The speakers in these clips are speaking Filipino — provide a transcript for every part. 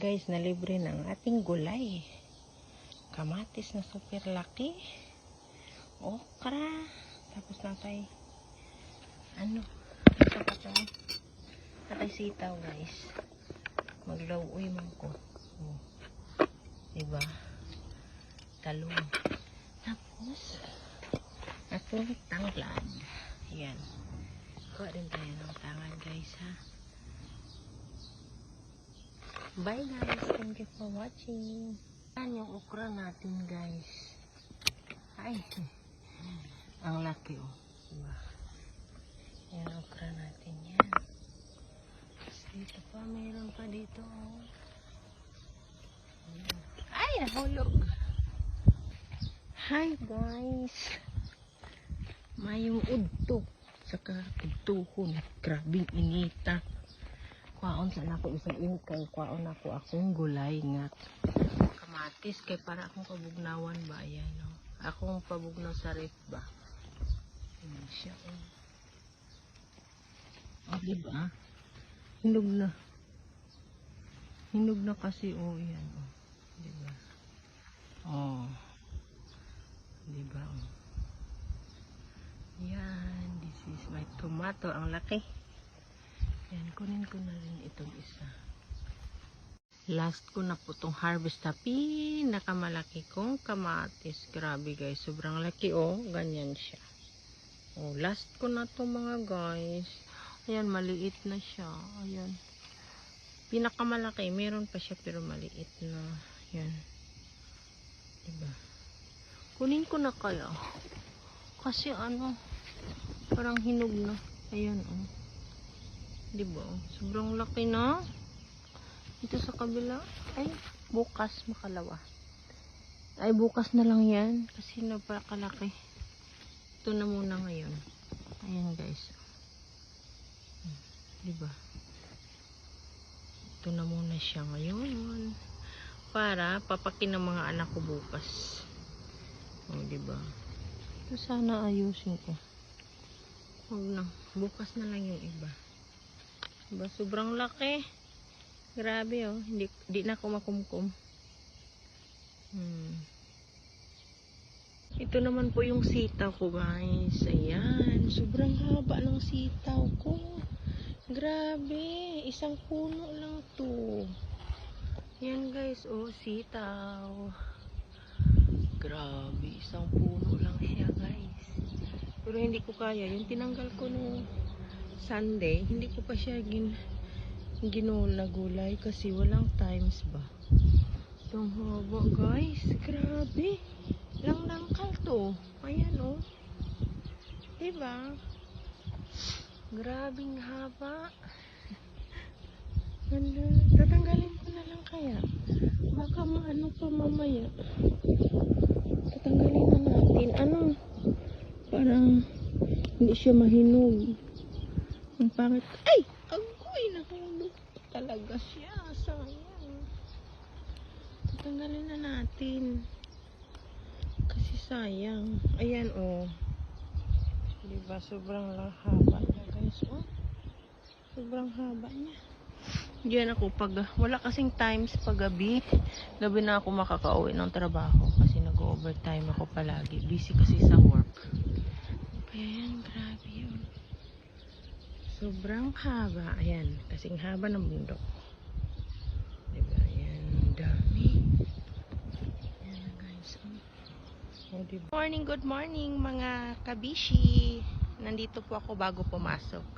guys, nalibre ng ating gulay. Kamatis na super laki. Okra. Tapos natay natay sitaw guys. Maglawuy man ko. Diba? Talong. Tapos atong tanglad. Ayan. Kuha din tayo ng tangan guys ha. Bye guys. Thank you for watching. Yan yung okra natin guys. Ay. Ang laki oh. Diba? Yan okra natin yan. Tapos dito pa. Mayroon pa dito oh. Ay, nahulog. Hi guys. Mayong udto. Saka udtuhon. Grabing inita. Kwaon sa ako isang init kay kwaon ako akong gulay nga kamatis kay para akong pabugnawan ba ayan no. Akong pabugnaw sa ref ba. Ayan siya oh. Oh diba? Hinog na. Hinog na kasi oh yan oh. Diba? Oh. Diba oh. Yan, this is my tomato. Ang laki. Yan, kunin ko na rin itong isa. Last ko na po itong harvest na pinakamalaki kong kamatis. Grabe guys, sobrang laki oh. Ganyan siya. Oh, last ko na to mga guys. Ayan, maliit na siya. Ayan. Pinakamalaki. Meron pa siya pero maliit na. Ayan. Diba? Kunin ko na kaya. Kasi ano, parang hinog na. Ayan oh. Diba? Sobrang laki na. Ito sa kabila. Ay, bukas makalawa. Ay, bukas na lang yan. Kasi napakalaki. Ito na muna ngayon. Ayan guys. Diba? Ito na muna siya ngayon. Para papakin ng mga anak ko bukas. O, diba? Ito sana ayusin ko. Huwag na. Bukas na lang yung iba. Diba? Sobrang laki. Grabe oh. Hindi na ako makumkum. Ito naman po yung sitaw ko guys. Ayan. Sobrang haba ng sitaw ko. Grabe. Isang puno lang to. Ayan guys. Oh, sitaw. Grabe. Isang puno lang siya guys. Pero hindi ko kaya. Yung tinanggal ko nung Sunday, hindi ko pa siya ginula gulay kasi walang times ba. Itong haba guys, grabe. Lang nangkal to. Ayan oh. Diba? Grabing haba. Ano, tatanggalin ko na lang kaya. Baka maano pa mamaya. Tatanggalin na natin. Ano? Parang hindi siya mahinog. Ang pangit. Ay! Agoy! Nahulog talaga siya. Sayang. Tatanggalin na natin. Kasi sayang. Ayan oh. Diba? Sobrang haba niya guys. Oh. Sobrang haba niya. Diyan ako pag wala kasing times pag gabi. Gabi na ako makakauwi ng trabaho. Kasi nag-overtime ako palagi. Busy kasi sa work. Ayan. Grabe yun. Sobrang haba. Ayan. Kasing haba ng bundok. Diba? Ayan. Dami. Ayan na guys. Oh, diba? Good morning mga kabishi. Nandito po ako bago pumasok.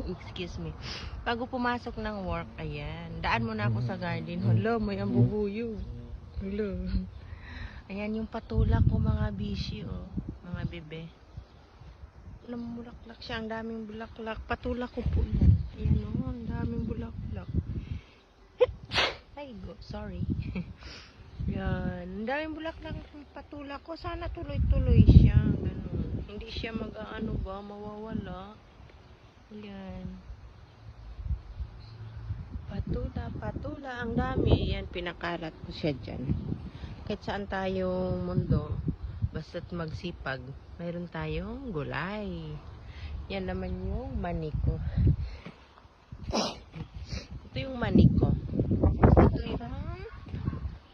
Excuse me. Bago pumasok ng work. Ayan. Daan muna ako sa garden. Hala, may ambubuyo. Hala. Ayan yung patulak ko mga bishi. Oh. Mga bebe. Namulaklak siya, ang daming bulaklak. Patulak ko po yan. Ayan o, ang daming bulaklak. Ay, sorry. Yan, ang daming bulaklak patulak ko. Sana tuloy-tuloy siya. Ganun. Hindi siya mag-ano ba, mawawala. Yan. Patula, ang dami. Yan, pinakalat ko siya dyan. Kahit saan tayong mundo, basta't magsipag, mayroon tayong gulay. Yan naman yung mani ko. Ito yung mani ko. Ito yung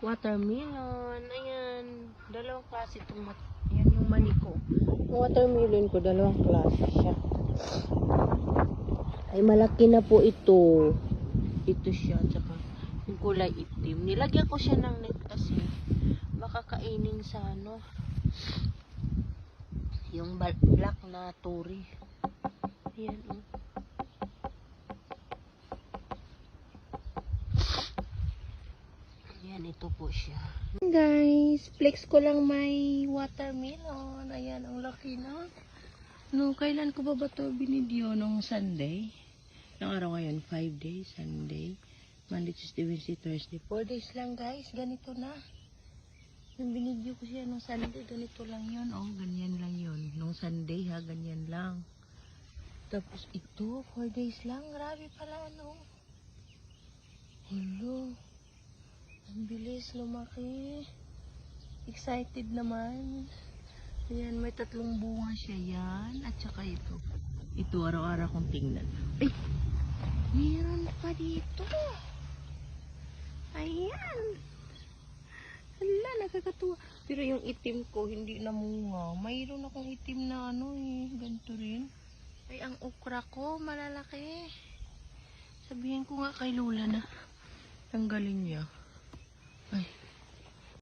watermelon. Ayan. Dalawang klase itong yan yung mani ko. Yung watermelon ko, dalawang klase siya. Ay, malaki na po ito. Ito siya. Tsaka yung kulay itim. Nilagyan ko siya ng net kasi baka kainin sa ano. Yung black na turi. Ayan, oh. Ayan, ito po siya. Guys, flex ko lang may watermelon. Ayan, ang laki na. No, kailan ko ba ito binidyo? Nung Sunday? Nung araw ngayon, 5 days, Sunday, Monday, Tuesday, Wednesday, Thursday. 4 days lang, guys. Ganito na. Nung binidyo ko siya nung Sunday, ganito lang yun. Oh, ganyan lang yun. Nung Sunday, ha, ganyan lang. Tapos ito, 4 days lang. Grabe pala, no? Hello. Ang bilis lumaki. Excited naman. Ayan, may 3 bunga siya yan. At saka ito. Ito, araw-araw kong tingnan. Ay! Meron pa dito. Ayan. Hala, nakakatuwa. Pero yung itim ko, hindi namunga. Mayroon akong itim na ano eh. Ganito rin. Ay, ang okra ko, malalaki. Sabihin ko nga kay Lola na tanggalin niya. Ay.